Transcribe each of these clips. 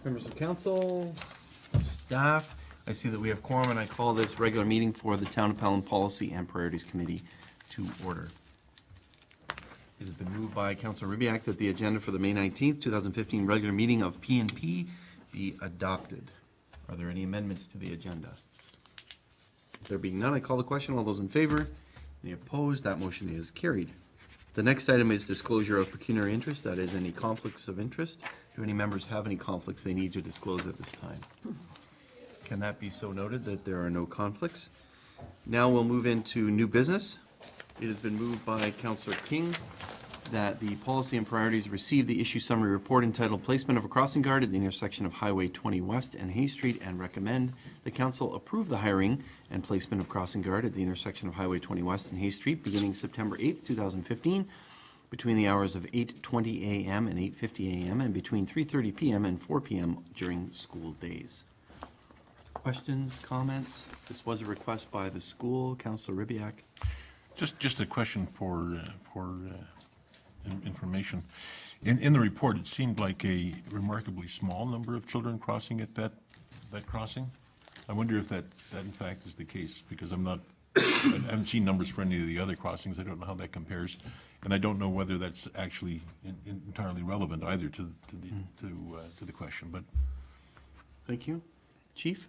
Members of council, staff, I see that we have quorum, and I call this regular meeting for the Town of Pelham Policy and Priorities Committee to order. It has been moved by Councilor Ribbiak that the agenda for the May 19th, 2015 regular meeting of P&P be adopted. Are there any amendments to the agenda? There being none, I call the question. All those in favor? Any opposed? That motion is carried. The next item is disclosure of pecuniary interest, that is, any conflicts of interest. Do any members have any conflicts they need to disclose at this time? Can that be so noted that there are no conflicts? Now we'll move into new business. It has been moved by Councillor King that the policy and priorities receive the issue summary report entitled Placement of a Crossing Guard at the intersection of Highway 20 West and Hay Street, and recommend the council approve the hiring and placement of crossing guard at the intersection of Highway 20 West and Hay Street beginning September 8th, 2015, between the hours of 8:20 a.m. and 8:50 a.m. and between 3:30 p.m. and 4 p.m. during school days. Questions, comments? This was a request by the school. Councillor Ribbiak. Just a question for information. In the report, it seemed like a remarkably small number of children crossing at that crossing. I wonder if that in fact is the case, because I haven't seen numbers for any of the other crossings. I don't know how that compares, and I don't know whether that's actually entirely relevant either to the question. But Thank you. Chief?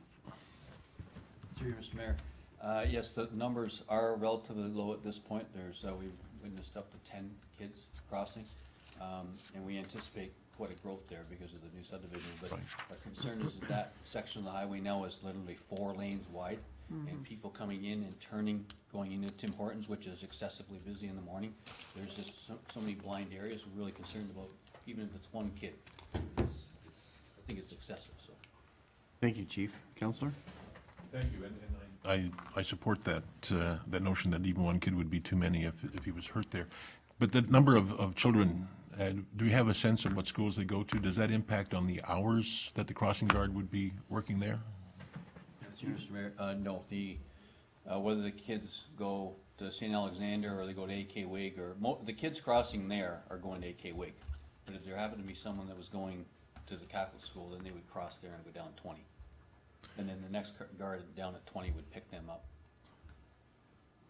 Through you, Mr. Mayor. Yes, the numbers are relatively low at this point. We've witnessed up to 10 kids crossing, and we anticipate quite a growth there because of the new subdivision. But our concern is that section of the highway now is literally 4 lanes wide, and people coming in and turning, going into Tim Hortons, which is excessively busy in the morning. There's just so many blind areas. We're really concerned about, even if it's one kid. I think it's excessive. So. Thank you, Chief. Councillor? thank you, and I support that notion that even one kid would be too many if he was hurt there. But the number of children, do we have a sense of what schools they go to? Does that impact on the hours that the crossing guard would be working there? Yes, Mr. Mayor. No, whether the kids go to St. Alexander or they go to AK Wig, or the kids crossing there are going to AK Wig. But if there happened to be someone that was going to the Catholic school, then they would cross there and go down 20. And then the next guard down at 20 would pick them up.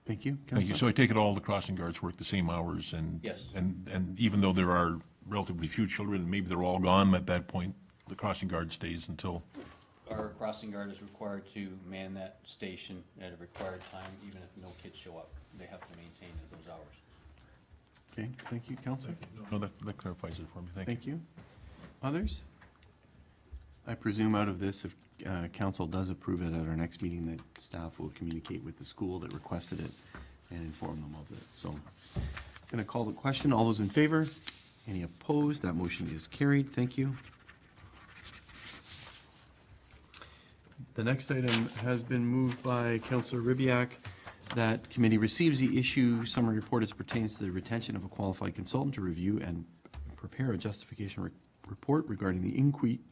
Thank you. Thank you. So I take it all the crossing guards work the same hours, and Yes. and even though there are relatively few children, maybe they're all gone at that point, the crossing guard stays until. Our crossing guard is required to man that station at a required time, even if no kids show up. They have to maintain those hours. Okay, thank you, Councillor. No, that clarifies it for me. Thank you. Thank you. Others? I presume out of this, if council does approve it at our next meeting, that staff will communicate with the school that requested it and inform them of it. So, going to call the question. All those in favor? Any opposed? That motion is carried. Thank you. The next item has been moved by Councillor Ribbiak that committee receives the issue summary report as pertains to the retention of a qualified consultant to review and prepare a justification report regarding the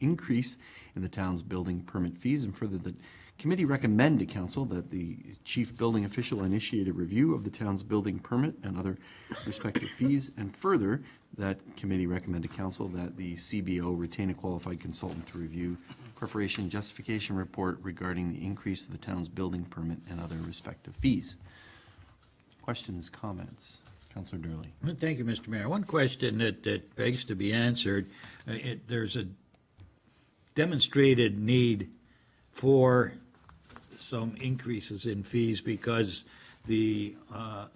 increase in the town's building permit fees, and further that committee recommend to council that the chief building official initiate a review of the town's building permit and other respective fees, and further that committee recommend to council that the CBO retain a qualified consultant to review preparation justification report regarding the increase of the town's building permit and other respective fees. Questions, comments? Councillor Durley. Well, thank you, Mr. Mayor. One question that begs to be answered. There's a demonstrated need for some increases in fees because the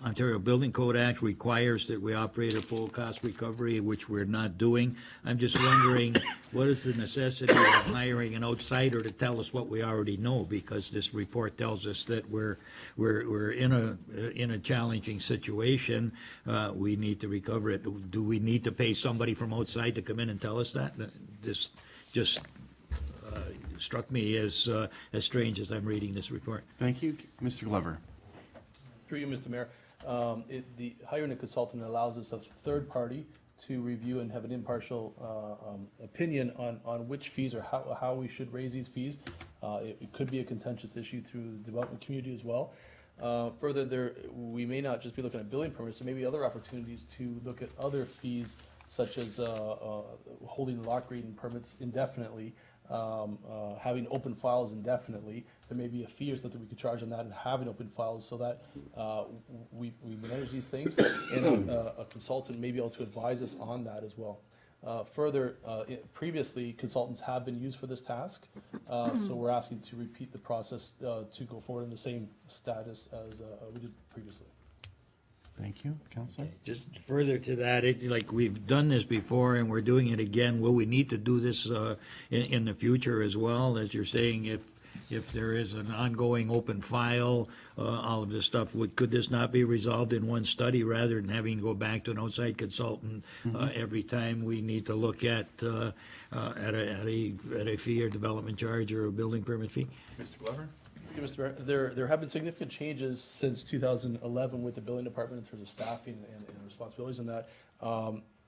Ontario Building Code Act requires that we operate a full cost recovery, which we're not doing. I'm just wondering, what is the necessity of hiring an outsider to tell us what we already know? Because this report tells us that we're in a challenging situation. We need to recover it. Do we need to pay somebody from outside to come in and tell us that? This just struck me as strange as I'm reading this report. Thank you. Mr. Glover. Through you, Mr. Mayor, the hiring a consultant allows us a third party to review and have an impartial opinion on which fees or how we should raise these fees. It could be a contentious issue through the development community as well. Further, we may not just be looking at building permits, there may be other opportunities to look at other fees such as holding lock reading permits indefinitely, having open files indefinitely. There may be a fee or something we could charge on that, and having open files so that we manage these things, and a consultant may be able to advise us on that as well. Further, previously, consultants have been used for this task, so we're asking to repeat the process to go forward in the same status as we did previously. Thank you, Counselor. Just further to that, like, we've done this before and we're doing it again. Will we need to do this in the future as well? As you're saying, if there is an ongoing open file, all of this stuff, could this not be resolved in one study rather than having to go back to an outside consultant every time we need to look at a fee or development charge or a building permit fee? Mr. Glover? Thank you, Mr. Mayor. There have been significant changes since 2011 with the building department in terms of staffing and responsibilities in that.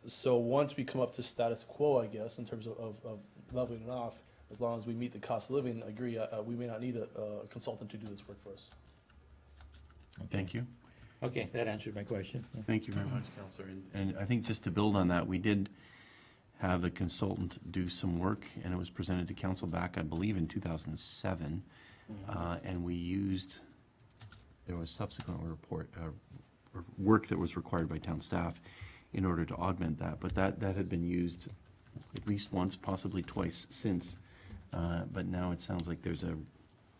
So once we come up to status quo, I guess, in terms of leveling it off, as long as we meet the cost of living, I agree, we may not need a consultant to do this work for us. Thank you. Okay, that answered my question. Thank you very much, Counselor. And I think just to build on that, we did have a consultant do some work, and it was presented to council back, I believe, in 2007. And we used, there was subsequent report, or work that was required by town staff in order to augment that. But that had been used at least once, possibly twice since. But now it sounds like there's a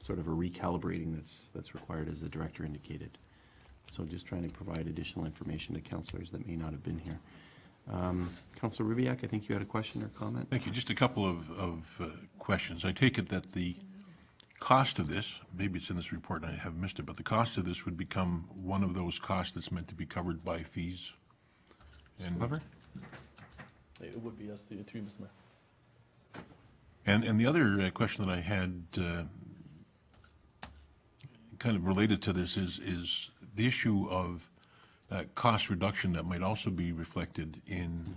sort of a recalibrating that's required, as the director indicated. So just trying to provide additional information to councillors that may not have been here. Councillor Rubiak, I think you had a question or comment? Thank you. Just a couple of questions. I take it that the cost of this, maybe it's in this report and I have missed it, but the cost of this would become one of those costs that's meant to be covered by fees? And, Glover? It would be us through Mr. Mayor. and the other question that I had kind of related to this is the issue of cost reduction that might also be reflected in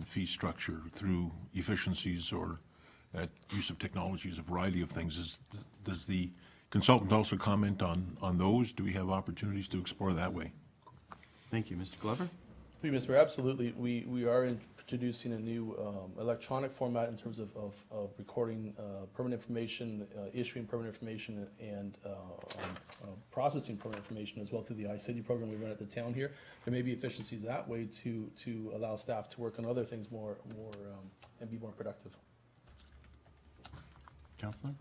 fee structure through efficiencies or use of technologies, a variety of things. Does the consultant also comment on those? Do we have opportunities to explore that way? Thank you. Mr. Glover? Thank you, Mr. Mayor. Absolutely. We are introducing a new electronic format in terms of recording permanent information, issuing permanent information, and processing permanent information as well through the iCity program we run at the town here. There may be efficiencies that way to allow staff to work on other things more and be more productive. Counselor?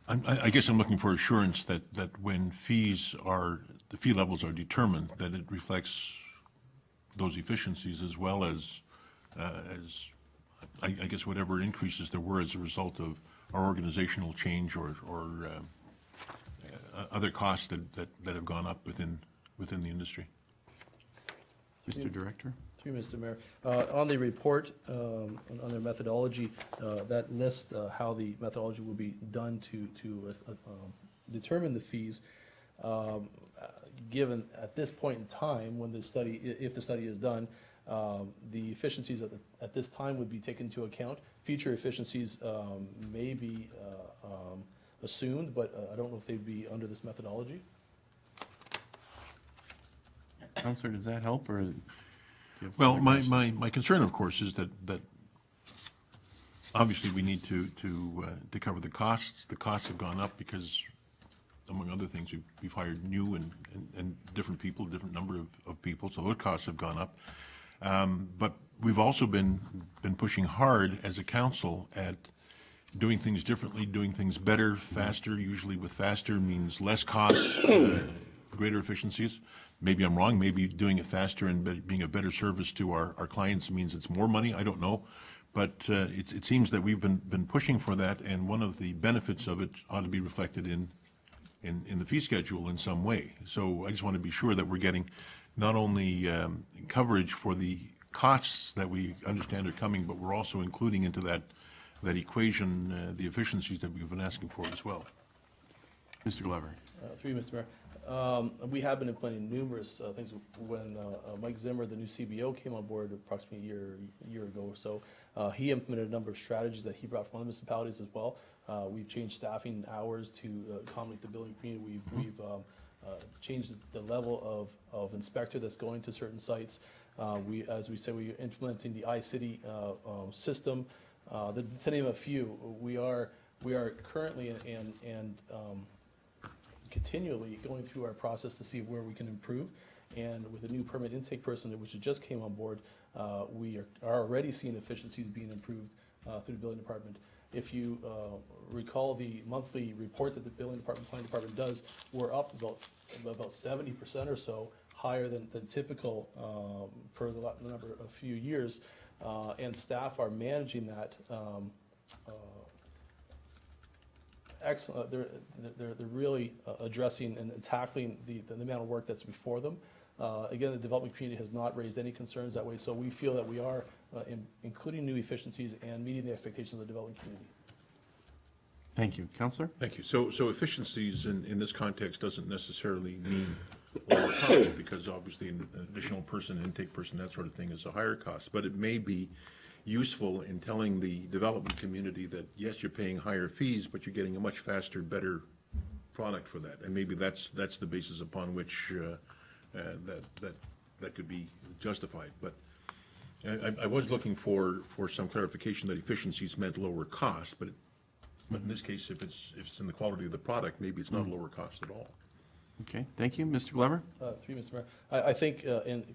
I guess I'm looking for assurance that when the fee levels are determined, that it reflects those efficiencies as well as I guess whatever increases there were as a result of our organizational change or other costs that have gone up within the industry. Mr. Director? Through you, Mr. Mayor. On the report, on their methodology, that lists how the methodology will be done to determine the fees. Given at this point in time, when the study, if the study is done, the efficiencies at this time would be taken into account. Future efficiencies may be assumed, but I don't know if they'd be under this methodology. Counselor, does that help, or? Well, my concern, of course, is that obviously we need to cover the costs. The costs have gone up because, among other things, we've hired new and different people, a different number of people, so those costs have gone up. But we've also been pushing hard as a council at doing things differently, doing things better, faster. Usually with faster means less costs, greater efficiencies. Maybe I'm wrong. Maybe doing it faster and being a better service to our clients means it's more money. I don't know. But it seems that we've been pushing for that, and one of the benefits of it ought to be reflected in the fee schedule in some way. So I just want to be sure that we're getting not only coverage for the costs that we understand are coming, but we're also including into that equation the efficiencies that we've been asking for as well. Mr. Glover? Through you, Mr. Mayor. We have been implementing numerous things. When Mike Zimmer, the new CBO, came on board approximately a year ago or so, he implemented a number of strategies that he brought from other municipalities as well. We've changed staffing hours to accommodate the building community. We've change the level of inspector that's going to certain sites. As we said, we're implementing the iCity system. To name a few, we are currently and continually going through our process to see where we can improve. And with the new permit intake person, which just came on board, we are already seeing efficiencies being improved through the building department. If you recall the monthly report that the building department, planning department does, we're up about 70% or so higher than typical per the number of few years, and staff are managing that excellent. They're really addressing and tackling the amount of work that's before them. Again, the development community has not raised any concerns that way, so we feel that we are including new efficiencies and meeting the expectations of the development community. Thank you. Counselor? Thank you. So efficiencies in this context doesn't necessarily mean lower cost, because obviously an additional person, intake person, that sort of thing is a higher cost. But it may be useful in telling the development community that, yes, you're paying higher fees, but you're getting a much faster, better product for that. And maybe that's the basis upon which that could be justified. But I was looking for some clarification that efficiencies meant lower cost, but in this case, if it's in the quality of the product, maybe it's not lower cost at all. Okay, thank you. Mr. Glover? Through you, Mr. Mayor. I think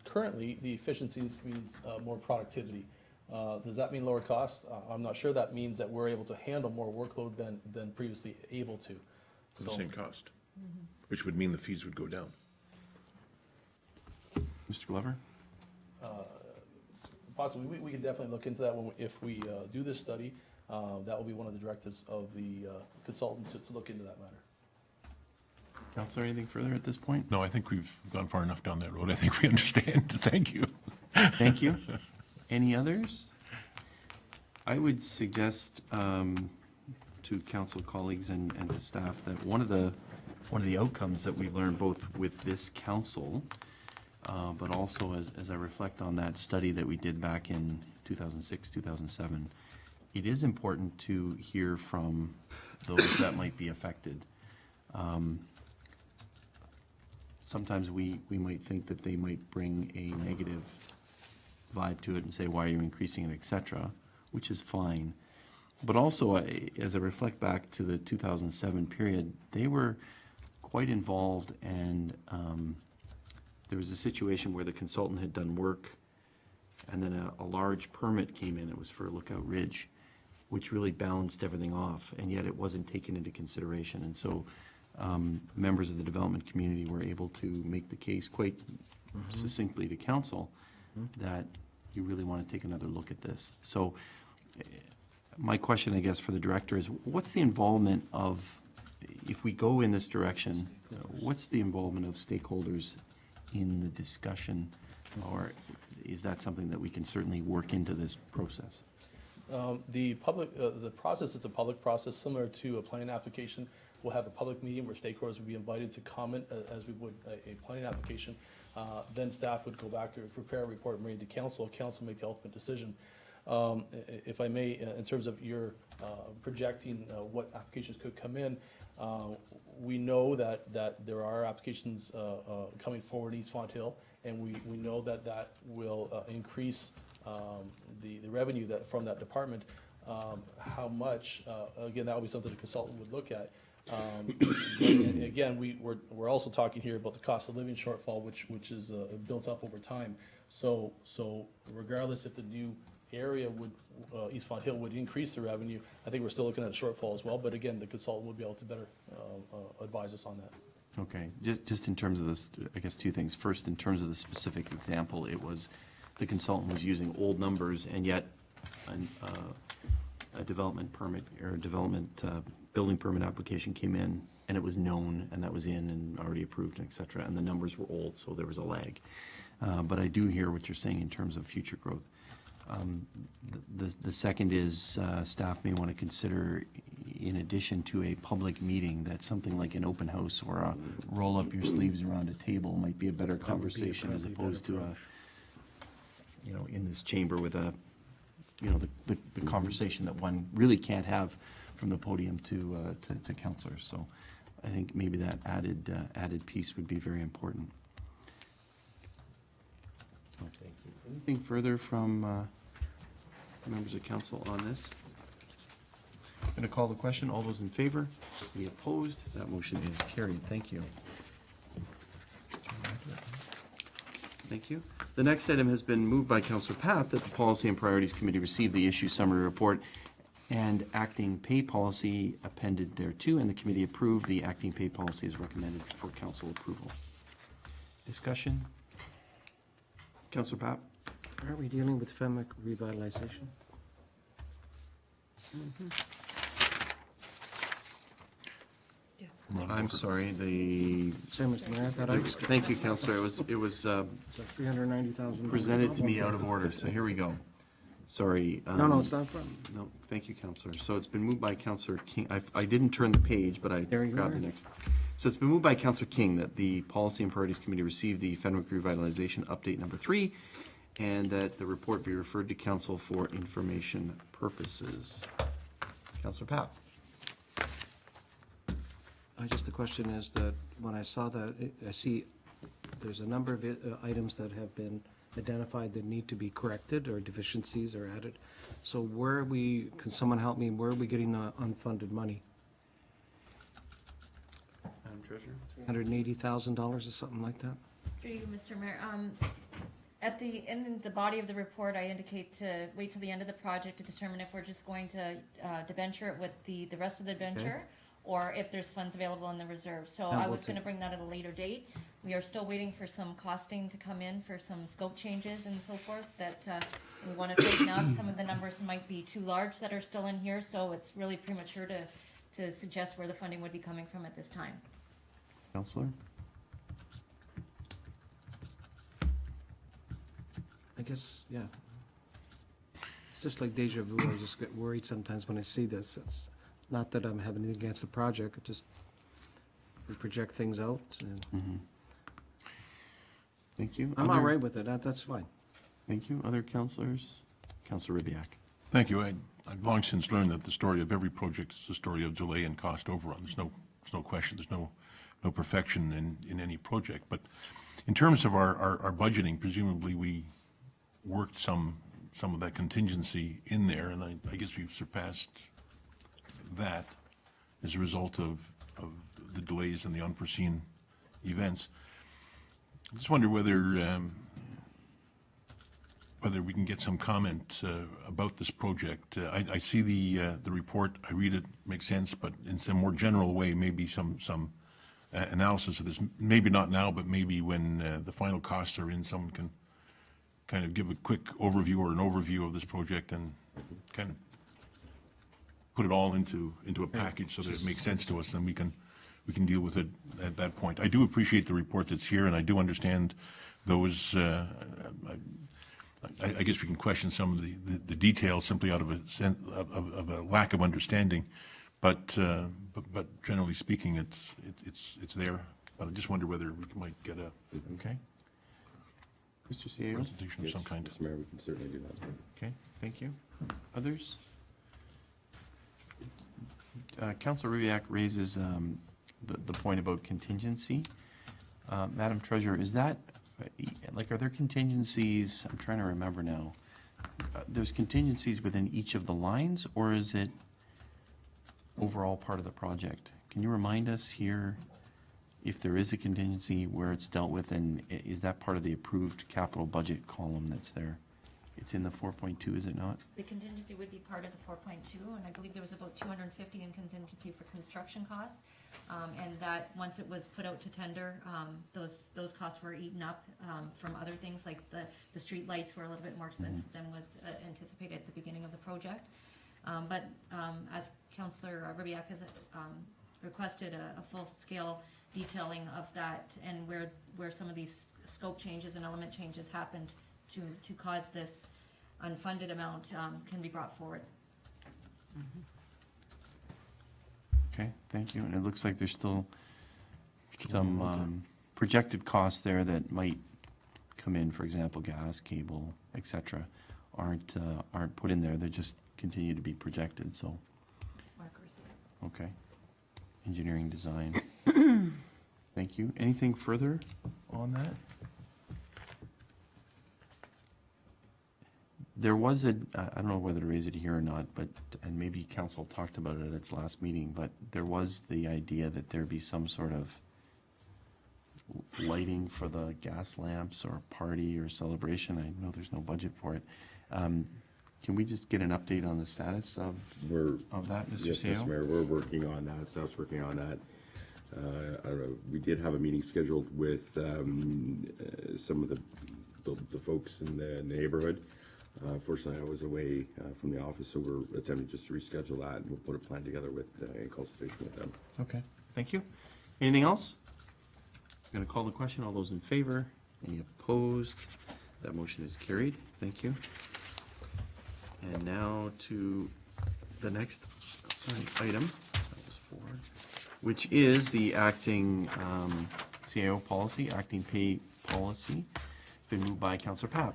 currently the efficiencies means more productivity. Does that mean lower cost? I'm not sure. That means that we're able to handle more workload than previously able to. For the same cost, which would mean the fees would go down. Mr. Glover? Possibly, we can definitely look into that if we do this study. That will be one of the directives of the consultant to look into that matter. Counselor, anything further at this point? No, I think we've gone far enough down that road. I think we understand. Thank you. Thank you. Any others? I would suggest to council colleagues and to staff that one of the outcomes that we learned both with this council, but also as I reflect on that study that we did back in 2006, 2007, it is important to hear from those that might be affected. Sometimes we might think that they might bring a negative vibe to it and say, why are you increasing it, et cetera, which is fine. But also, as I reflect back to the 2007 period, they were quite involved, and there was a situation where the consultant had done work, and then a large permit came in. It was for Lookout Ridge, which really balanced everything off, and yet it wasn't taken into consideration. And so members of the development community were able to make the case quite succinctly to council that you really want to take another look at this. So my question, I guess, for the director is, what's the involvement of, if we go in this direction, what's the involvement of stakeholders in the discussion, or is that something that we can certainly work into this process? The process is a public process, similar to a planning application. We'll have a public meeting where stakeholders will be invited to comment as we would a planning application. Then staff would go back to prepare a report and bring it to council. Council make the ultimate decision. If I may, in terms of your projecting what applications could come in, we know that there are applications coming forward in East Fonthill, and we know that will increase the revenue from that department. How much, again, that will be something the consultant would look at. Again, we're also talking here about the cost of living shortfall, which is built up over time. So regardless if the new area East Fonthill would increase the revenue, I think we're still looking at a shortfall as well. But again, the consultant would be able to better advise us on that. Okay, just in terms of this, I guess two things. First, in terms of the specific example, it was the consultant was using old numbers, and yet a development permit or a development building permit application came in, and it was known, and that was in and already approved, et cetera, and the numbers were old, so there was a lag. But I do hear what you're saying in terms of future growth. The second is staff may want to consider, in addition to a public meeting, that something like an open house or a roll up your sleeves around a table might be a better conversation as opposed to in this chamber with the conversation that one really can't have from the podium to councilors. So I think maybe that added piece would be very important. Oh, thank you. Anything further from members of council on this? I'm going to call the question. All those in favor? Any opposed? That motion is carried. Thank you. Thank you. The next item has been moved by Councillor Papp that the Policy and Priorities Committee receive the issue summary report and acting pay policy appended thereto, and the committee approve the acting pay policy as recommended for council approval. Discussion? Councillor Papp? Aren't we dealing with FEMIC revitalization? Yes. I'm sorry, the, Same, Mr. Mayor, I thought I was thank you, Councillor. It was so 390,000. presented to me out of order, so here we go. Sorry. No, it's not a problem. No, thank you, Councillor. So it's been moved by Councillor King. I didn't turn the page, but I There you grabbed are. the next. So it's been moved by Councillor King that the Policy and Priorities Committee receive the Fenwick Revitalization Update Number 3, and that the report be referred to council for information purposes. Councillor Papp. Just the question is that when I saw that, I see there's a number of items that have been identified that need to be corrected or deficiencies are added. So where are we, can someone help me, where are we getting the unfunded money? Madam Treasurer. $180,000 or something like that? Through you, Mr. Mayor. In the body of the report, I indicate to wait till the end of the project to determine if we're just going to debenture it with the rest of the debenture, or if there's funds available in the reserve. So And I what's was gonna bring that at a later date. We are still waiting for some costing to come in for some scope changes and so forth that we wanna tighten up. Some of the numbers might be too large that are still in here, so it's really premature to suggest where the funding would be coming from at this time. Councillor. I guess, yeah. It's just like deja vu. I just get worried sometimes when I see this. It's not that I'm having anything against the project, it just, we project things out. And Thank you. I'm Other- all right with it, that's fine. Thank you. Other councillors? Councillor Ribbiak. Thank you. I've long since learned that the story of every project is a story of delay and cost overrun. There's no question, there's no perfection in any project. But in terms of our budgeting, presumably we worked some of that contingency in there, and I guess we've surpassed that as a result of the delays and the unforeseen events. I just wonder whether we can get some comment about this project. I see the report, I read it, makes sense, but in some more general way, maybe some analysis of this. Maybe not now, but maybe when the final costs are in, someone can kind of give a quick overview or an overview of this project and kind of put it all into a package so that it makes sense to us, and we can deal with it at that point. I do appreciate the report that's here, and I do understand those. I guess we can question some of the details simply out of a lack of understanding, but generally speaking, it's there. But I just wonder whether we might get a Okay. Mr. CEO? presentation of some kind. Mr. Mayor, we can certainly do that. Okay, thank you. Others? Councillor Ribbiak raises the point about contingency. Madam Treasurer, is that, like, are there contingencies, I'm trying to remember now, there's contingencies within each of the lines, or is it overall part of the project? Can you remind us here if there is a contingency where it's dealt with, and is that part of the approved capital budget column that's there? It's in the 4.2, is it not? The contingency would be part of the 4.2, and I believe there was about 250 in contingency for construction costs. And that, once it was put out to tender, those costs were eaten up from other things, like the street lights were a little bit more expensive than was anticipated at the beginning of the project. But as Councillor Ribbiak has requested a full-scale detailing of that, and where some of these scope changes and element changes happened to cause this unfunded amount can be brought forward. Okay, thank you. And it looks like there's still some projected costs there that might come in, for example, gas, cable, et cetera, aren't put in there. They just continue to be projected, so, Markers. okay. Engineering design. Thank you. Anything further on that? There was I don't know whether to raise it here or not, but, and maybe council talked about it at its last meeting, but there was the idea that there be some sort of lighting for the gas lamps or party or celebration. I know there's no budget for it. Can we just get an update on the status of that, Mr. Yes, Seo? Mr. Mayor, we're working on that, staff's working on that. I don't know, we did have a meeting scheduled with some of the folks in the neighborhood. Fortunately, I was away from the office, so we're attempting just to reschedule that, and we'll put a plan together with, in consultation with them. Okay, thank you. Anything else? Going to call the question. All those in favor? Any opposed? That motion is carried. Thank you. And now to the next, item, that was 4, which is the acting CAO policy, acting pay policy. Been moved by Councillor Papp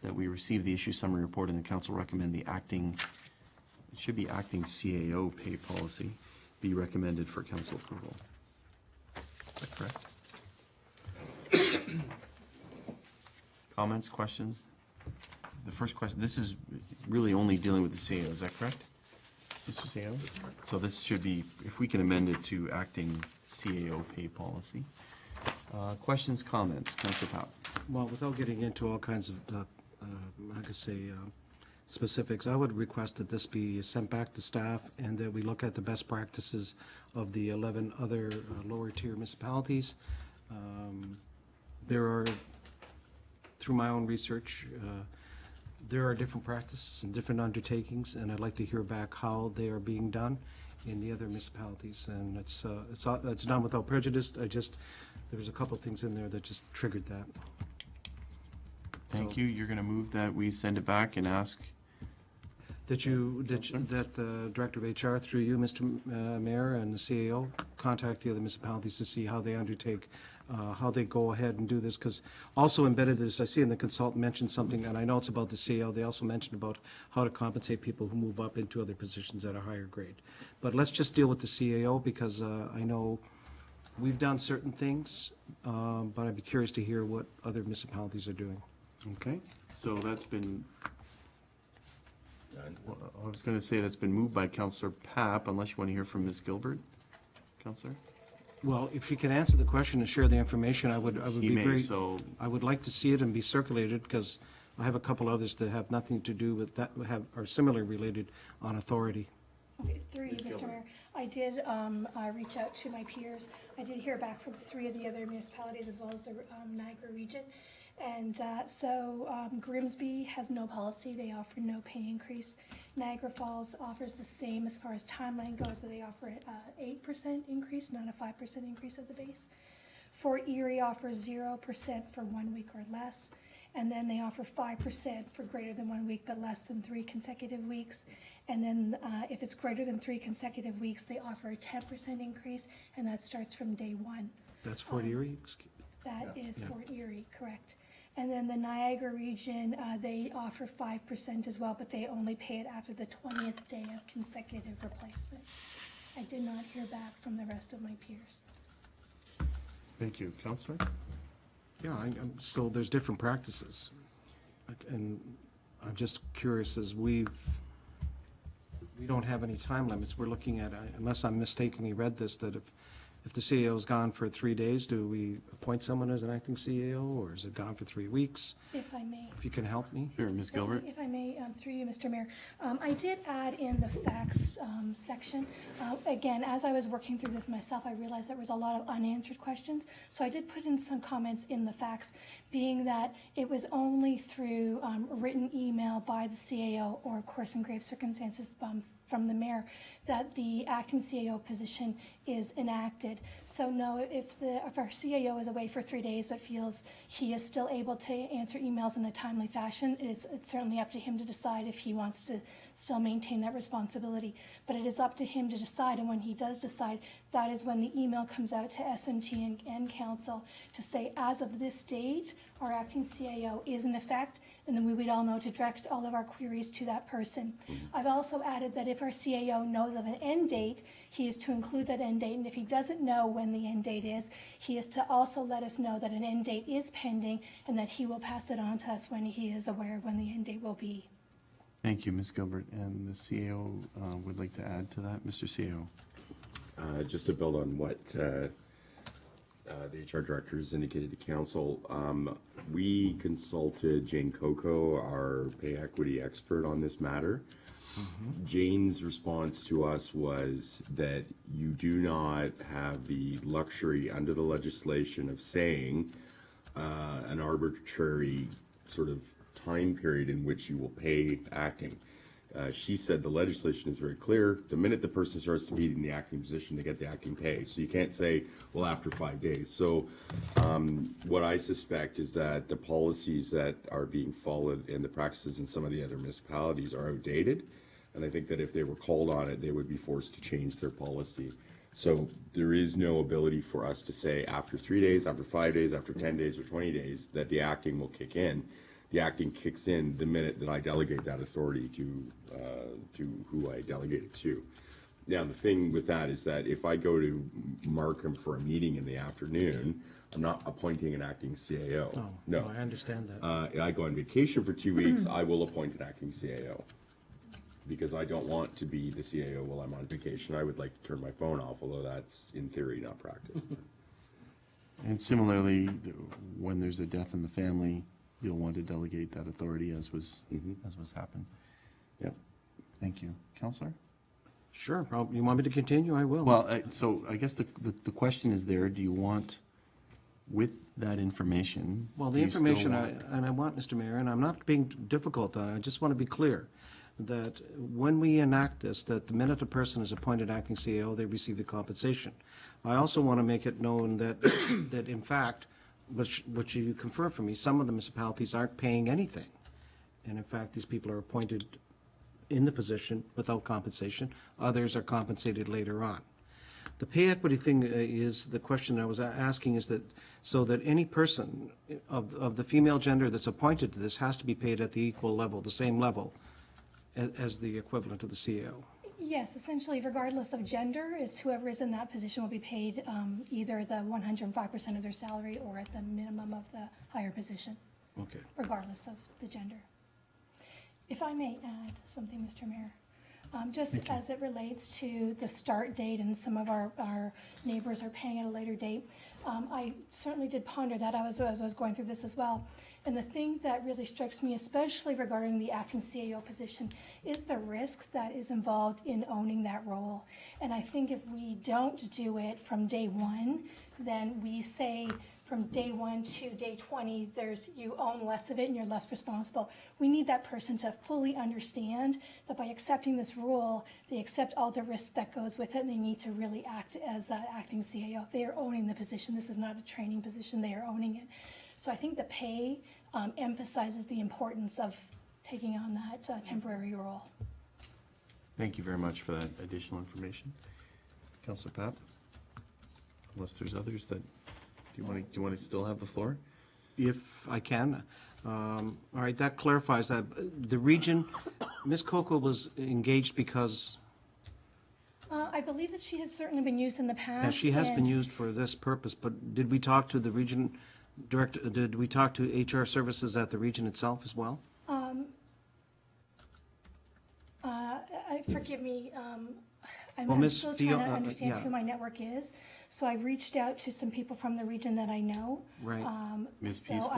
that we receive the issue summary report and the council recommend the acting, it should be acting CAO pay policy, be recommended for council approval. Is that correct? Comments, questions? The first question, this is really only dealing with the CAO, is that correct? Mr. CAO? So this should be, if we can amend it to acting CAO pay policy. Questions, comments? Councillor Papp. Well, without getting into all kinds of, I could say, specifics, I would request that this be sent back to staff and that we look at the best practices of the 11 other lower tier municipalities. There are, through my own research, there are different practices and different undertakings, and I'd like to hear back how they are being done in the other municipalities. And it's done without prejudice. There was a couple of things in there that just triggered that. Thank you. You're going to move that we send it back and ask. That Director of HR, through you, Mr. Mayor, and the CAO, contact the other municipalities to see how they undertake, how they go ahead and do this, because also embedded is, I see in the consultant mentioned something, and I know it's about the CAO, they also mentioned about how to compensate people who move up into other positions at a higher grade. But let's just deal with the CAO, because I know we've done certain things, but I'd be curious to hear what other municipalities are doing. Okay, so that's been, I was going to say that's been moved by Councillor Papp, unless you want to hear from Ms. Gilbert. Councillor? Well, if she can answer the question and share the information, I would She be may, very, so I would like to see it and be circulated, because I have a couple others that have nothing to do with that, are similarly related on authority. Okay, through you, Mr. Mayor, I did reach out to my peers. I did hear back from 3 of the other municipalities as well as the Niagara region. And so Grimsby has no policy. They offer no pay increase. Niagara Falls offers the same as far as timeline goes, but they offer an 8% increase, not a 5% increase as a base. Fort Erie offers 0% for 1 week or less. And then they offer 5% for greater than 1 week, but less than 3 consecutive weeks. And then if it's greater than 3 consecutive weeks, they offer a 10% increase, and that starts from day 1. That's Fort Erie? That is Fort Erie, correct. And then the Niagara region, they offer 5% as well, but they only pay it after the 20th day of consecutive replacement. I did not hear back from the rest of my peers. thank you. Councillor? Yeah, I'm still, there's different practices. And I'm just curious, as we don't have any time limits. We're looking at, unless I'm mistakenly read this, that if the CAO's gone for 3 days, do we appoint someone as an acting CAO, or is it gone for 3 weeks? If I may. If you can help me. Sure, Ms. Gilbert? If I may, through you, Mr. Mayor, I did add in the facts section. Again, as I was working through this myself, I realized there was a lot of unanswered questions. So I did put in some comments in the facts, being that it was only through written email by the CAO, or of course in grave circumstances from the mayor, that the acting CAO position is enacted. So no, if our CAO is away for 3 days but feels he is still able to answer emails in a timely fashion, it's certainly up to him to decide if he wants to still maintain that responsibility. But it is up to him to decide, and when he does decide, that is when the email comes out to SMT and council to say, as of this date, our acting CAO is in effect, and then we would all know to direct all of our queries to that person. I've also added that if our CAO knows of an end date, he is to include that end date, and if he doesn't know when the end date is, he is to also let us know that an end date is pending, and that he will pass it on to us when he is aware of when the end date will be. Thank you, Ms. Gilbert. And the CAO would like to add to that, Mr. CAO. Just to build on what the HR director has indicated to council, we consulted Jane Coco, our pay equity expert on this matter. Jane's response to us was that you do not have the luxury under the legislation of saying an arbitrary sort of time period in which you will pay acting. She said the legislation is very clear. The minute the person starts to be in the acting position, they get the acting pay. So you can't say, well, after 5 days. So what I suspect is that the policies that are being followed and the practices in some of the other municipalities are outdated. And I think that if they were called on it, they would be forced to change their policy. So there is no ability for us to say after 3 days, after 5 days, after 10 days or 20 days that the acting will kick in. The acting kicks in the minute that I delegate that authority to who I delegate it to. Now, the thing with that is that if I go to Markham for a meeting in the afternoon, I'm not appointing an acting CAO. Oh, No. I understand that. I go on vacation for 2 weeks, I will appoint an acting CAO. Because I don't want to be the CAO while I'm on vacation. I would like to turn my phone off, although that's in theory, not practice. And similarly, when there's a death in the family, you'll want to delegate that authority as was happened. Yep. Thank you. Counselor? Sure, you want me to continue? I will. Well, so I guess the question is there, do you want, with that information? Well, do the you still information, want- I want, Mr. Mayor, and I'm not being difficult on it, I just want to be clear, that when we enact this, that the minute a person is appointed acting CAO, they receive the compensation. I also want to make it known that, that in fact, which you confirm for me, some of the municipalities aren't paying anything. And in fact, these people are appointed in the position without compensation. Others are compensated later on. The pay equity thing is, the question I was asking is that, so that any person of the female gender that's appointed to this has to be paid at the equal level, the same level as the equivalent of the CAO. Yes, essentially regardless of gender, it's whoever is in that position will be paid either the 105% of their salary or at the minimum of the higher position, Okay. regardless of the gender. If I may add something, Mr. Mayor, just as it relates to the start date, and some of our neighbors are paying at a later date, I certainly did ponder that as I was going through this as well. And the thing that really strikes me, especially regarding the acting CAO position, is the risk that is involved in owning that role. And I think if we don't do it from day one, then we say from day 1 to day 20, you own less of it and you're less responsible. We need that person to fully understand that by accepting this role, they accept all the risks that goes with it, and they need to really act as that acting CAO. They are owning the position. This is not a training position. They are owning it. So I think the pay emphasizes the importance of taking on that temporary role. Thank you very much for that additional information. Counselor Papp? Unless there's others that, do you want to still have the floor? If I can. All right, that clarifies that. The region, Ms. Coco was engaged because, I believe that she has certainly been used in the past. yeah, she has been and- used for this purpose, but did we talk to the region director, did we talk to HR services at the region itself as well? Forgive me, Well, I'm Ms. still Fio- trying to understand yeah. who my network is. So I reached out to some people from the region that I know. Right. Ms. So Peaceful?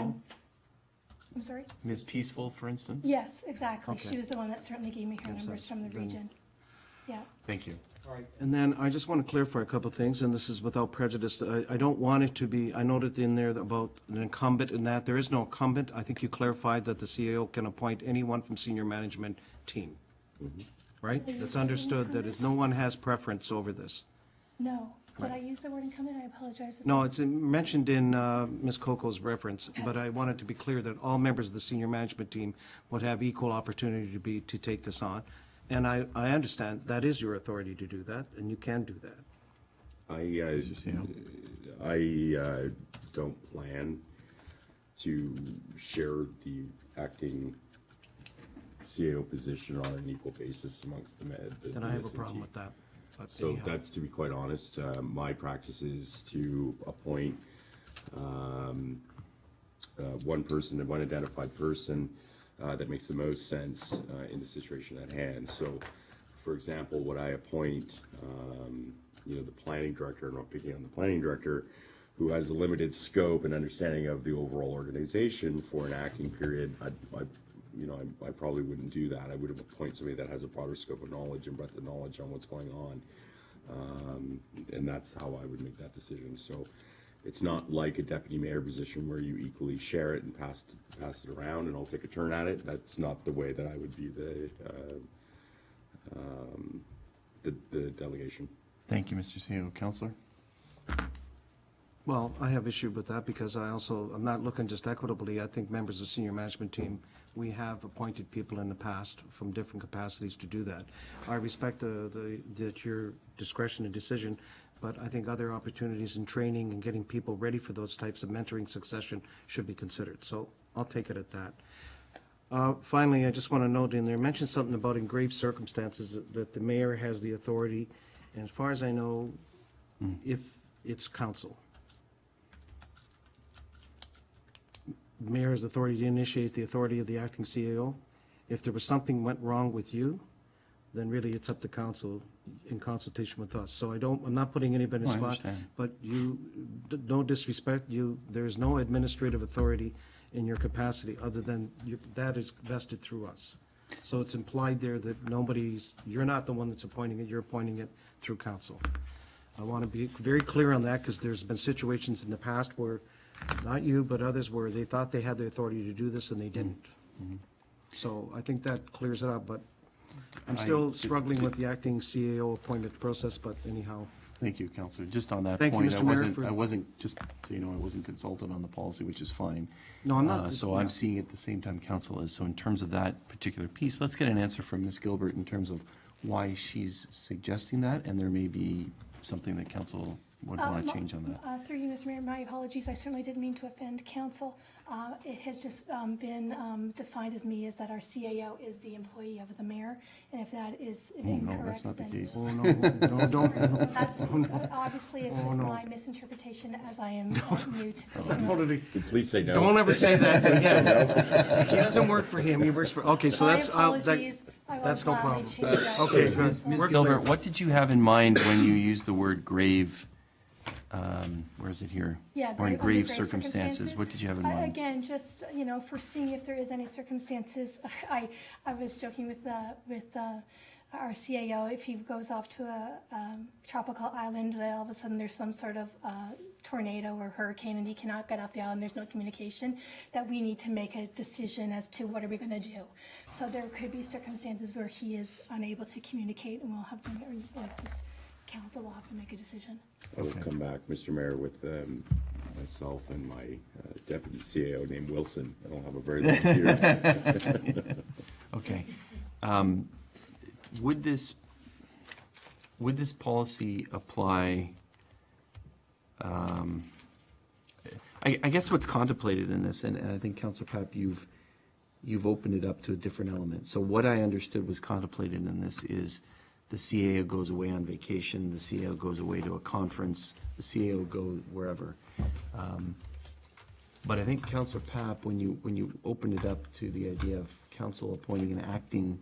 I'm sorry? Ms. Peaceful, for instance? Yes, exactly. Okay. She was the one that certainly gave me her Makes numbers sense. from the Then- region. Yeah. Thank you. And then I just want to clarify a couple of things, and this is without prejudice. I don't want it to be, I noted in there about an incumbent in that. There is no incumbent. I think you clarified that the CAO can appoint anyone from senior management team. Right? That's understood, that is, no one has preference over this. No. Did Right. I use the word incumbent? I apologize. No, it's mentioned in Ms. Coco's reference, but I wanted to be clear that all members of the senior management team would have equal opportunity to take this on. And I understand that is your authority to do that, and you can do that. Mr. CEO? I don't plan to share the acting CAO position on an equal basis amongst the Then I have a SMT. problem with that. But So anyhow. that's, to be quite honest, my practice is to appoint one person, one identified person that makes the most sense in the situation at hand. So, for example, what I appoint, the planning director, and I'm picking on the planning director, who has a limited scope and understanding of the overall organization for an acting period, I probably wouldn't do that. I would appoint somebody that has a broader scope of knowledge and breadth of knowledge on what's going on. And that's how I would make that decision. So it's not like a deputy mayor position where you equally share it and pass it around and I'll take a turn at it. That's not the way that I would view the delegation. Thank you, Mr. CEO. Counselor? Well, I have issue with that because I'm not looking just equitably. I think members of the senior management team, we have appointed people in the past from different capacities to do that. I respect your discretion and decision, but I think other opportunities in training and getting people ready for those types of mentoring succession should be considered. So I'll take it at that. Finally, I just want to note in there, mentioned something about in grave circumstances that the mayor has the authority, and as far as I know, if it's council. Mayor has authority to initiate the authority of the acting CAO. If there was something went wrong with you, then really it's up to council in consultation with us. So I'm not putting anybody in No, I spot, understand. but no disrespect, there is no administrative authority in your capacity other than that is vested through us. So it's implied there that you're not the one that's appointing it, you're appointing it through council. I want to be very clear on that because there's been situations in the past where, not you, but others, where they thought they had the authority to do this and they didn't. So I think that clears it up, but I'm still struggling with the acting CAO appointment process, but anyhow. Thank you, Counselor. Just on that Thank you, point, Mr. Mayor, I wasn't, just so you know, I wasn't consulted on the policy, which is fine. No, I'm not. So I'm seeing it the same time council is. So in terms of that particular piece, let's get an answer from Ms. Gilbert in terms of why she's suggesting that, and there may be something that council would want to change on that. Through you, Mr. Mayor, my apologies. I certainly didn't mean to offend council. It has just been defined as me as that our CAO is the employee of the mayor, and if that is incorrect, No, that's not the then- case. Oh, no, don't. That's, obviously, it's just my misinterpretation as I am new to this. Please say no. Don't ever say that to him. He doesn't work for him, he works for, okay, so My that's. apologies. I will that's no gladly problem. change that. Okay, good. Ms. We're Gilbert, clear. what did you have in mind when you used the word grave, where is it here? Yeah, Or in under grave circumstances, what did you have in mind? Again, just, foreseeing if there is any circumstances, I was joking with our CAO, if he goes off to a tropical island, that all of a sudden there's some sort of tornado or hurricane and he cannot get off the island, there's no communication, that we need to make a decision as to what are we going to do. So there could be circumstances where he is unable to communicate and we'll have to, or this council will have to make a decision. I will come back, Mr. Mayor, with myself and my deputy CAO named Wilson. I don't have a very long beard. Okay. Would this policy apply, I guess what's contemplated in this, and I think Councilor Papp, you've opened it up to a different element. So what I understood was contemplated in this is the CAO goes away on vacation, the CAO goes away to a conference, the CAO goes wherever. But I think Councilor Papp, when you open it up to the idea of council appointing an acting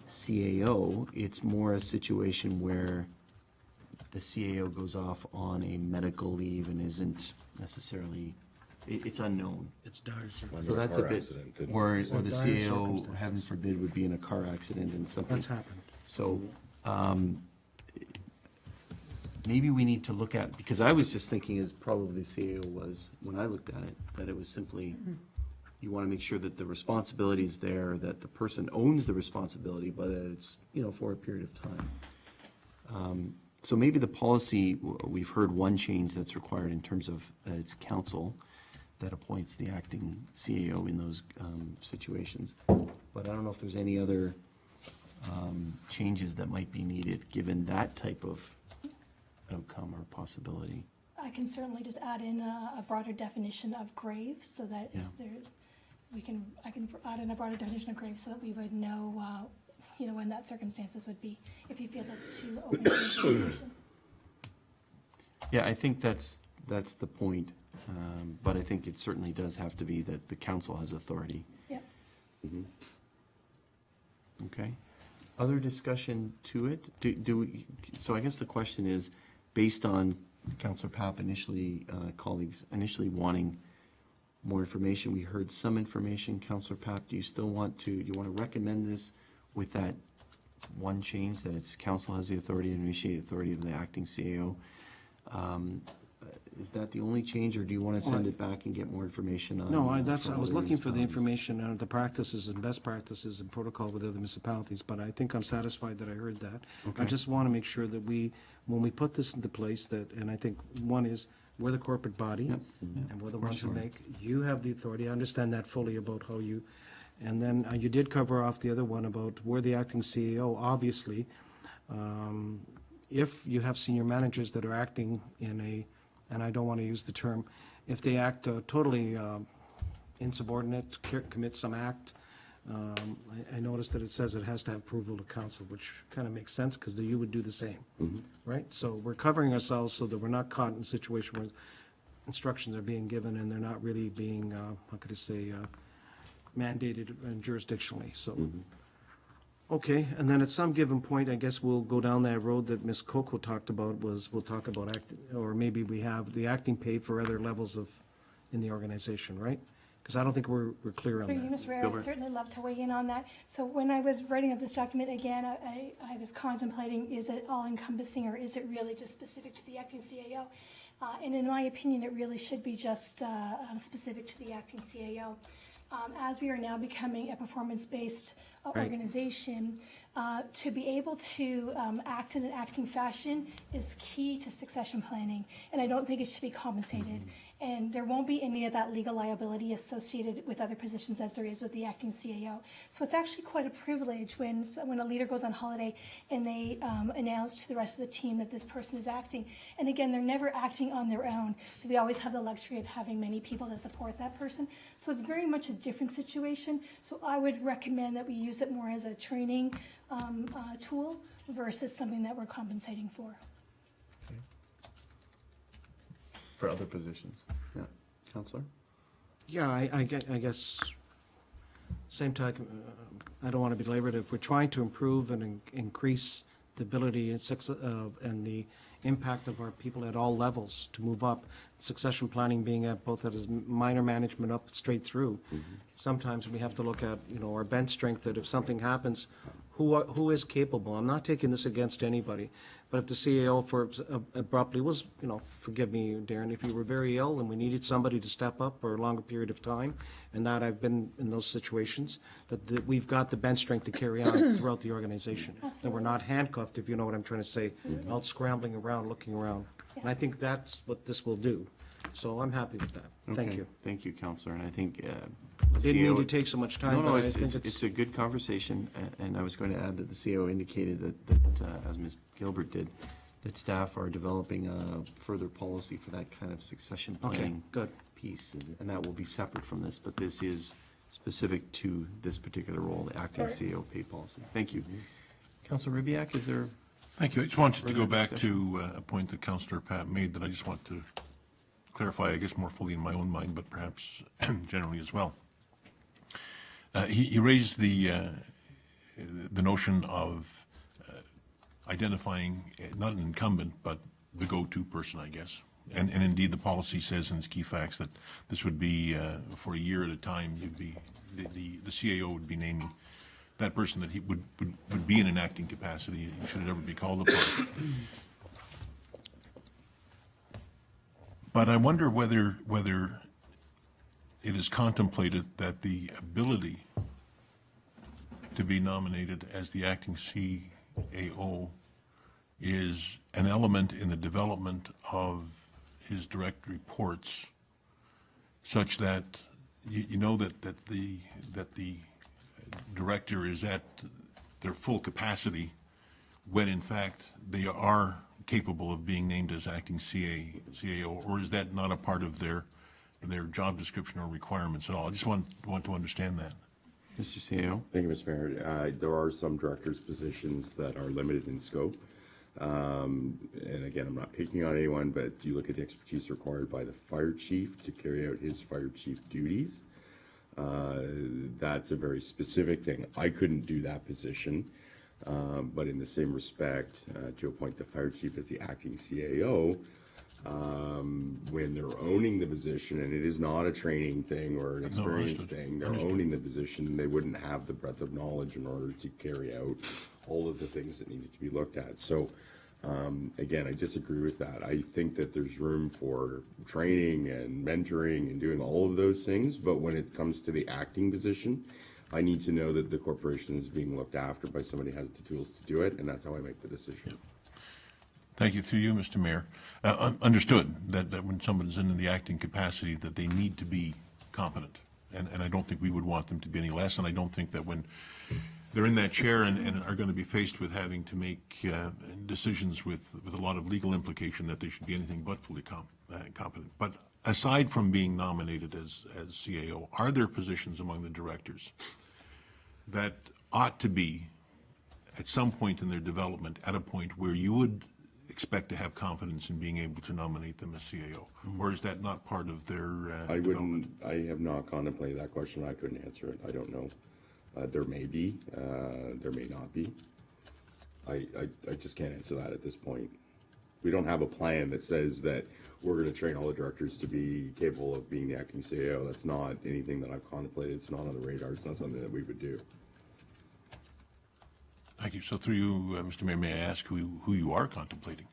CAO, it's more a situation where the CAO goes off on a medical leave and isn't necessarily, it's unknown. It's dire So that's a car bit, accident and- or the Dire CAO, circumstances. heaven forbid, would be in a car accident and something. That's happened. So, maybe we need to look at, because I was just thinking as probably the CAO was, when I looked at it, that it was simply, you want to make sure that the responsibility is there, that the person owns the responsibility, but that it's, for a period of time. So maybe the policy, we've heard one change that's required in terms of that it's council that appoints the acting CAO in those situations. But I don't know if there's any other changes that might be needed, given that type of outcome or possibility. I can certainly just add in a broader definition of grave so that if Yeah. there, I can add in a broader definition of grave so that we would know, when that circumstances would be, if you feel that's too open to interpretation. Yeah, I think that's the point, but I think it certainly does have to be that the council has authority. Yep. Okay. Other discussion to it? So I guess the question is, based on Councillor Papp colleagues initially wanting more information, we heard some information. Councillor Papp, do you want to recommend this with that one change, that it's council has the authority and initiate authority of the acting CAO? Is that the only change, or do you want to send it back and get more information on? No, I was from other looking for the municipalities? information on the practices and best practices and protocol with other municipalities, but I think I'm satisfied that I heard that. I Okay. just want to make sure that when we put this into place, and I think one is, we're the corporate body, Yep. and we're the Of course ones who you are. you have the authority, I understand that fully about how you, and then you did cover off the other one about we're the acting CEO, obviously. If you have senior managers that are acting and I don't want to use the term, if they act totally insubordinate, commit some act, I noticed that it says it has to have approval of council, which kind of makes sense, because you would do the same, right? So we're covering ourselves so that we're not caught in a situation where instructions are being given and they're not really being, how could I say, mandated jurisdictionally, so. Okay, and then at some given point, I guess we'll go down that road that Ms. Coco talked about, we'll talk about or maybe we have the acting pay for other levels in the organization, right? Because I don't think we're clear on For you, that. Ms. Rare, I'd certainly love to weigh in on that. So when I was writing up this document, again, I was contemplating, is it all encompassing or is it really just specific to the acting CAO? And in my opinion, it really should be just specific to the acting CAO. As we are now becoming a performance-based organization, to be able to act in an acting fashion is key to succession planning, and I don't think it should be compensated. And there won't be any of that legal liability associated with other positions as there is with the acting CAO. So it's actually quite a privilege when a leader goes on holiday and they announce to the rest of the team that this person is acting. And again, they're never acting on their own. We always have the luxury of having many people to support that person. So it's very much a different situation. So I would recommend that we use it more as a training tool versus something that we're compensating for. For other positions. Yeah. Councillor? Yeah, I guess, same time, I don't want to belabor it. If we're trying to improve and increase the ability and the impact of our people at all levels to move up, succession planning being at both at minor management up straight through, sometimes we have to look at, our bench strength, that if something happens, who is capable? I'm not taking this against anybody, but if the CEO abruptly was, forgive me, Darren, if you were very ill and we needed somebody to step up for a longer period of time, and that I've been in those situations, that we've got the bench strength to carry on throughout the organization. That we're not handcuffed, if you know what I'm trying to say, out scrambling around, looking around. And I think that's what this will do. So I'm happy with that. Thank Okay. you. Thank you, Councillor, and I think Didn't mean CEO to take so much time, No, but I it's think it's a good conversation, and I was going to add that the CEO indicated that as Ms. Gilbert did, that staff are developing a further policy for that kind of succession planning good. piece, and that will be separate from this, but this is specific to this particular role, the acting CEO pay policy. Thank you. Councillor Ribbiak, is there? Thank you. I just wanted to go Further back discussion? to a point that Councillor Pat made that I just want to clarify, I guess, more fully in my own mind, but perhaps generally as well. He raised the notion of identifying not an incumbent, but the go-to person, I guess. And indeed, the policy says in its key facts that this would be for a year at a time. You'd be the CAO would be naming that person that he would be in an acting capacity should it ever be called upon. But I wonder whether it is contemplated that the ability to be nominated as the acting CAO is an element in the development of his direct reports, such that you know that the director is at their full capacity when in fact they are capable of being named as acting CAO, or is that not a part of their job description or requirements at all? I just want to understand that. Mr. CEO? Thank you, Mr. Mayor. There are some directors' positions that are limited in scope. And again, I'm not picking on anyone, but you look at the expertise required by the fire chief to carry out his fire chief duties. That's a very specific thing. I couldn't do that position, but in the same respect, to appoint the fire chief as the acting CAO, when they're owning the position, and it is not a training thing or an experience thing, they're owning the position, they wouldn't have the breadth of knowledge in order to carry out all of the things that needed to be looked at. So, again, I disagree with that. I think that there's room for training and mentoring and doing all of those things, but when it comes to the acting position, I need to know that the corporation is being looked after by somebody who has the tools to do it, and that's how I make the decision. Thank you. Through you, Mr. Mayor. Understood that when someone's in the acting capacity, that they need to be competent. And I don't think we would want them to be any less. And I don't think that when they're in that chair and are going to be faced with having to make decisions with a lot of legal implication, that they should be anything but fully competent. But aside from being nominated as CAO, are there positions among the directors that ought to be, at some point in their development, at a point where you would expect to have confidence in being able to nominate them as CAO? Or is that not part of their development? I have not contemplated that question. I couldn't answer it. I don't know. There may be, there may not be. I just can't answer that at this point. We don't have a plan that says that we're going to train all the directors to be capable of being the acting CAO. That's not anything that I've contemplated. It's not on the radar. It's not something that we would do. Thank you. So through you, Mr. Mayor, may I ask who you are contemplating?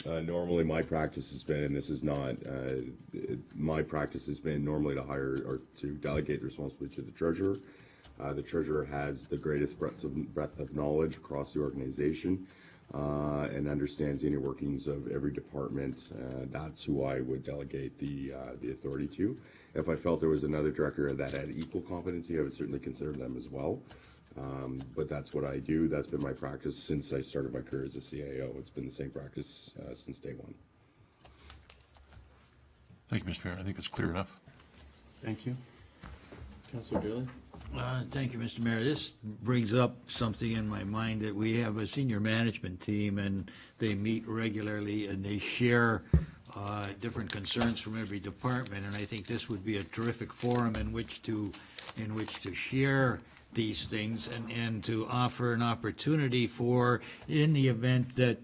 Normally, my practice has been, and this is not, my practice has been normally to hire or to delegate responsibility to the treasurer. The treasurer has the greatest breadth of knowledge across the organization and understands the inner workings of every department. That's who I would delegate the authority to. If I felt there was another director that had equal competency, I would certainly consider them as well. But that's what I do. That's been my practice since I started my career as a CAO. It's been the same practice since day one. Thank you, Mr. Mayor. I think it's clear enough. Thank you. Councilor Daly? Thank you, Mr. Mayor. This brings up something in my mind that we have a senior management team, and they meet regularly, and they share different concerns from every department, and I think this would be a terrific forum in which to share these things and to offer an opportunity for, in the event that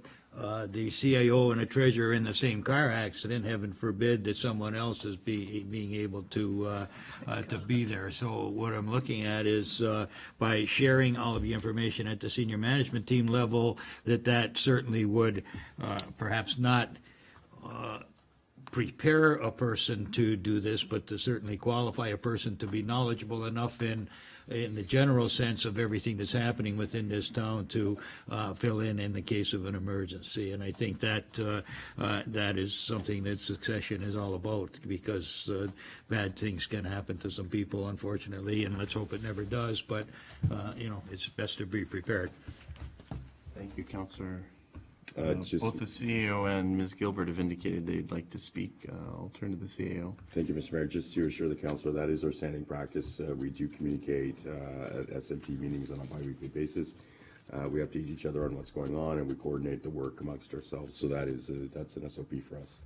the CAO and a treasurer are in the same car accident, heaven forbid that someone else is being able to be there. So what I'm looking at is by sharing all of the information at the senior management team level, that certainly would perhaps not prepare a person to do this, but to certainly qualify a person to be knowledgeable enough in the general sense of everything that's happening within this town to fill in the case of an emergency. And I think that that is something that succession is all about, because bad things can happen to some people, unfortunately, and let's hope it never does, but it's best to be prepared. Thank you, Councilor. Just- Both the CEO and Ms. Gilbert have indicated they'd like to speak. I'll turn to the CAO. Thank you, Mr. Mayor. Just to assure the councilor, that is our standing practice. We do communicate at SMT meetings on a bi-weekly basis. We update each other on what's going on, and we coordinate the work amongst ourselves. So that's an SOP for us.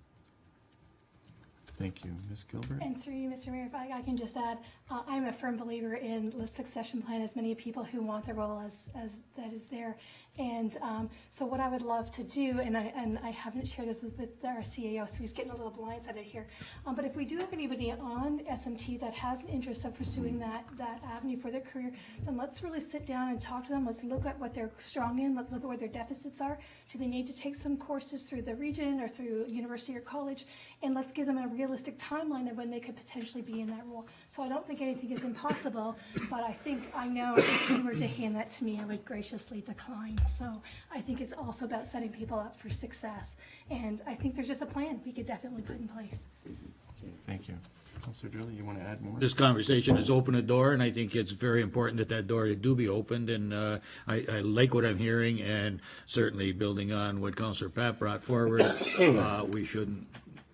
Thank you. Ms. Gilbert? And through you, Mr. Mayor, if I can just add, I'm a firm believer in the succession plan, as many people who want the role as that is there. And so what I would love to do, and I haven't shared this with our CAO, so he's getting a little blindsided here, but if we do have anybody on SMT that has an interest of pursuing that avenue for their career, then let's really sit down and talk to them. Let's look at what they're strong in. Let's look at where their deficits are. Do they need to take some courses through the region or through university or college? And let's give them a realistic timeline of when they could potentially be in that role. So I don't think anything is impossible, but I know if you were to hand that to me, I would graciously decline. So I think it's also about setting people up for success. And I think there's just a plan we could definitely put in place. Thank you. Counselor Drley, you want to add more? This conversation has opened a door, and I think it's very important that that door do be opened, and I like what I'm hearing, and certainly building on what Councillor Pat brought forward, we shouldn't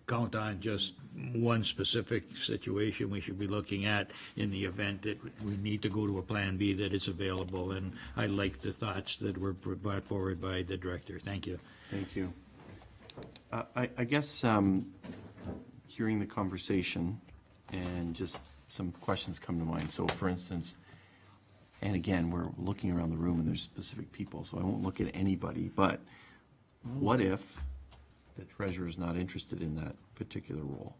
count on just one specific situation. We should be looking at in the event that we need to go to a Plan B that is available, and I like the thoughts that were brought forward by the director. Thank you. Thank you. I guess hearing the conversation and just some questions come to mind. So for instance, and again, we're looking around the room and there's specific people, so I won't look at anybody, but what if the treasurer is not interested in that particular role?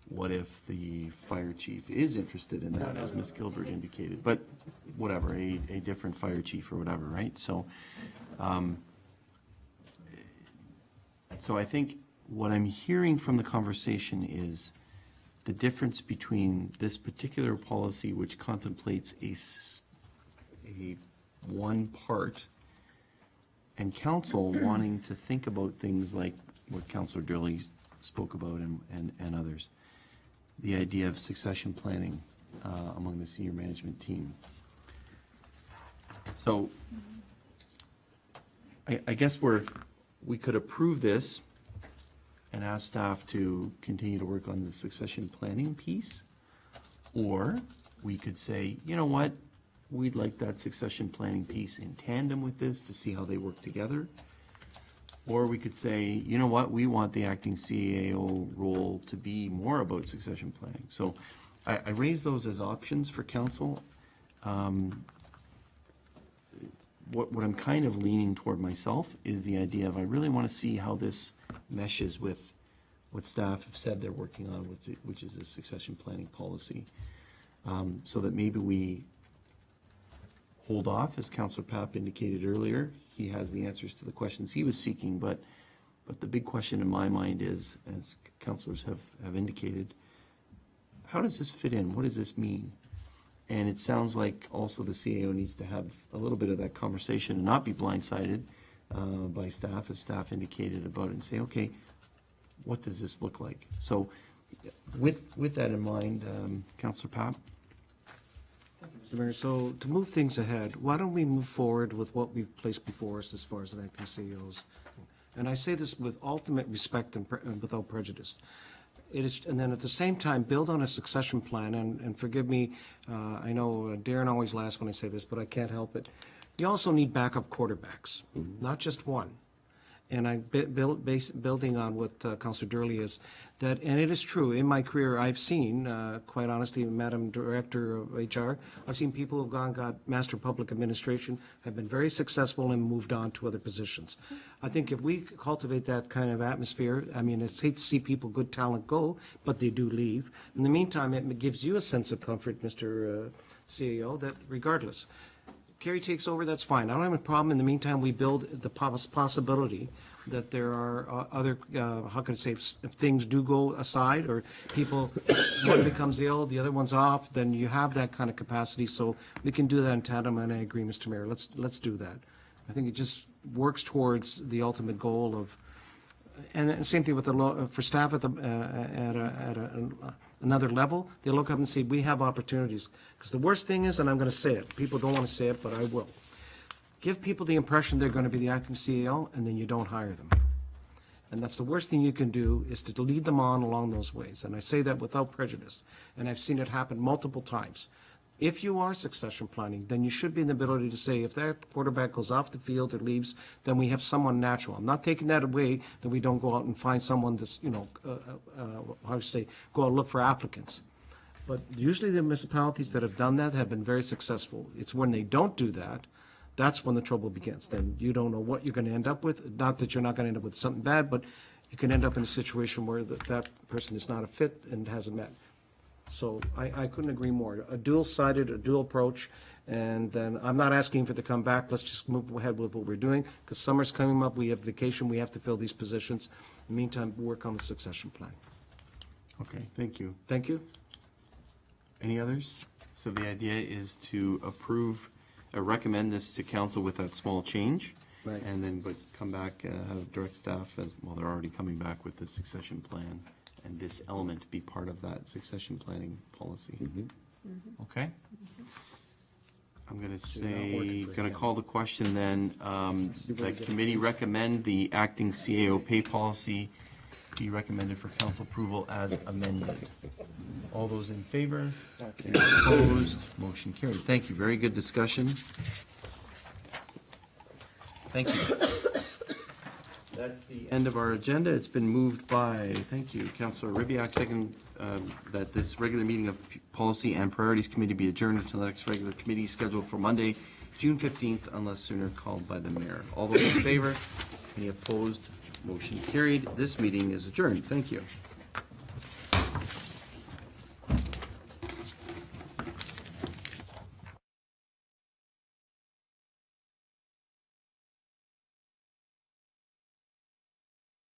What if the fire chief is interested in that, as Ms. Gilbert indicated? But whatever, a different fire chief or whatever, right? So, so I think what I'm hearing from the conversation is the difference between this particular policy, which contemplates a one part, and council wanting to think about things like what Councillor Drley spoke about and others. The idea of succession planning among the senior management team. So I guess we could approve this and ask staff to continue to work on the succession planning piece, or we could say, you know what, we'd like that succession planning piece in tandem with this to see how they work together. Or we could say, you know what, we want the acting CAO role to be more about succession planning. So I raise those as options for council. What I'm kind of leaning toward myself is the idea of I really want to see how this meshes with what staff have said they're working on, which is the succession planning policy. So that maybe we hold off, as Councillor Papp indicated earlier. He has the answers to the questions he was seeking, but the big question in my mind is, as councillors have indicated, how does this fit in? What does this mean? And it sounds like also the CAO needs to have a little bit of that conversation and not be blindsided by staff, as staff indicated about it, and say, okay, what does this look like? So with that in mind, Councillor Papp? Mr. Mayor, so to move things ahead, why don't we move forward with what we've placed before us as far as the acting CEOs? And I say this with ultimate respect and without prejudice. It is, and then at the same time, build on a succession plan, and forgive me, I know Darren always laughs when I say this, but I can't help it. You also need backup quarterbacks, not just one. And I building on what Councillor Drley is, that, and it is true, in my career, I've seen, quite honestly, Madam Director of HR, I've seen people who have got Master Public Administration, have been very successful and moved on to other positions. I think if we cultivate that kind of atmosphere, I mean, it's hate to see people, good talent go, but they do leave. In the meantime, it gives you a sense of comfort, Mr. CEO, that regardless, Kerry takes over, that's fine. I don't have a problem. In the meantime, we build the possibility that there are other, how can I say, if things do go aside or people, one becomes ill, the other one's off, then you have that kind of capacity. So we can do that in tandem, and I agree, Mr. Mayor. Let's do that. I think it just works towards the ultimate goal of, and same thing with the for staff at another level, they look up and say, we have opportunities. Because the worst thing is, and I'm going to say it, people don't want to say it, but I will. Give people the impression they're going to be the acting CEO, and then you don't hire them. And that's the worst thing you can do, is to lead them on along those ways. And I say that without prejudice. And I've seen it happen multiple times. If you are succession planning, then you should be in the ability to say, if that quarterback goes off the field or leaves, then we have someone natural. I'm not taking that away, that we don't go out and find someone that's, you know, how to say, go out and look for applicants. But usually the municipalities that have done that have been very successful. It's when they don't do that, that's when the trouble begins. Then you don't know what you're going to end up with. Not that you're not going to end up with something bad, but you can end up in a situation where that person is not a fit and hasn't met. So I couldn't agree more. A dual-sided, a dual approach, and then I'm not asking for it to come back. Let's just move ahead with what we're doing, because summer's coming up, we have vacation, we have to fill these positions. In the meantime, work on the succession plan. Okay, thank you. Thank you. Any others? So the idea is to approve, recommend this to council with that small change. Right. And then, but come back, have direct staff as, well, they're already coming back with the succession plan and this element be part of that succession planning policy. Okay? I'm gonna say, gonna call the question then, that committee recommend the acting CAO pay policy be recommended for council approval as amended. All those in favor? Any opposed? Motion carried. Thank you. Very good discussion. Thank you. That's the end of our agenda. It's been moved by, thank you, Councillor Ribbiak, second, that this regular meeting of Policy and Priorities Committee be adjourned until the next regular committee scheduled for Monday, June 15th, unless sooner called by the mayor. All those in favor? Any opposed? Motion carried. This meeting is adjourned. Thank you.